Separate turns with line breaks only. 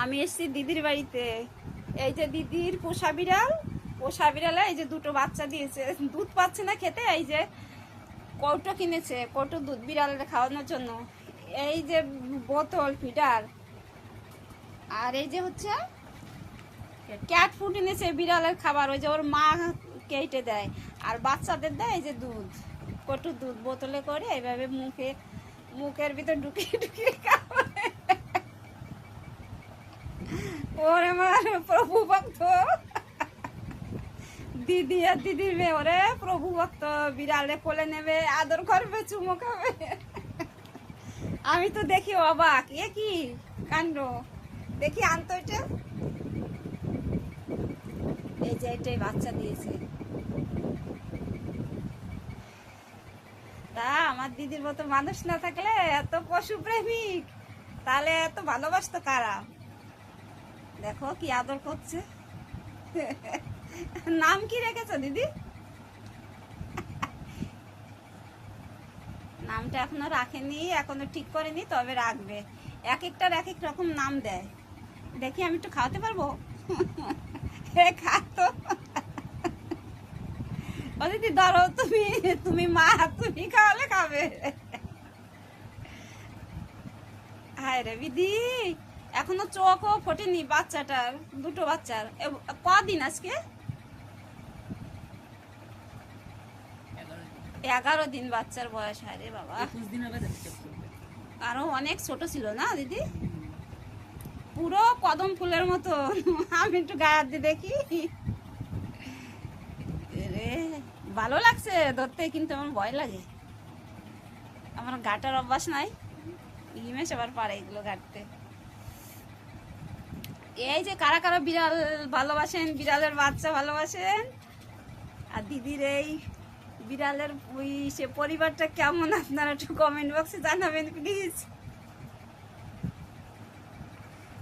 আমি এসেছি দিদির বাড়িতে। এই যে দিদির পোষা বিড়াল, পোষা বিড়ালে এই যে দুটো বাচ্চা দিয়েছে, দুধ পাচ্ছে না খেতে, এই যে কৌটো কিনেছে, কৌটো দুধ বিড়ালের খাওয়ানোর জন্য। এই যে বোতল ফিডার, আর এই যে হচ্ছে ক্যাট ফুড এনেছে বিড়ালের খাবার, ওই যে ওর মা কেটে দেয়, আর বাচ্চাদের দেয় এই যে দুধ, কটু দুধ বোতলে করে এইভাবে মুখের ভিতর ঢুকিয়ে ঢুকিয়ে খাওয়ায়। ওরে আমার প্রভু ভক্ত দিদি আর দিদির মেয়ে, ওরে প্রভু ভক্ত, বিড়ালে কোলে নেবে, আদর করবে, চুমো খাবে। আমি তো দেখি অবাক, এ কি কাণ্ড, দেখি আনতো এটা। এই যে এটাই বাচ্চা দিয়েছে। তা আমার দিদির মতো মানুষ না থাকলে, এত পশু প্রেমিক, তাহলে এত ভালোবাসতো কারা। দেখো কি আদর করছে। নাম কি রেখেছো দিদি? নামটা এখনো রাখেনি, এখনো ঠিক করেনি, তবে রাখবে। এক একটার এক এক রকম নাম দেয়। দেখি আমি একটু খাওয়াতে পারবো? খাতো। ও দিদি ধরো, তুমি তুমি মা, তুমি খাওয়ালে খাবে। হায় রে দিদি, এখনো চোখও ফোটেনি বাচ্চাটার, দুটো বাচ্চার। কদিন আজকে? 11 দিন বাচ্চার বয়স। হায় রে বাবা, আরো অনেক ছোট ছিল না দিদি, পুরো কদম ফুলের মতো। আমি একটু গায়ে হাত দিয়ে দেখি। রে ভালো লাগছে ধরতে, কিন্তু আমার ভয় লাগে, আমার ঘাটার অভ্যাস নাই। হিমেশ আবার পারে এগুলো ঘাটতে। এই যে কারা কারা বিড়াল ভালোবাসেন, বিড়ালের বাচ্চা ভালোবাসেন, আর দিদির এই বিড়ালের ওই সে পরিবারটা কেমন, আপনারা একটু কমেন্ট বক্সে জানাবেন প্লিজ।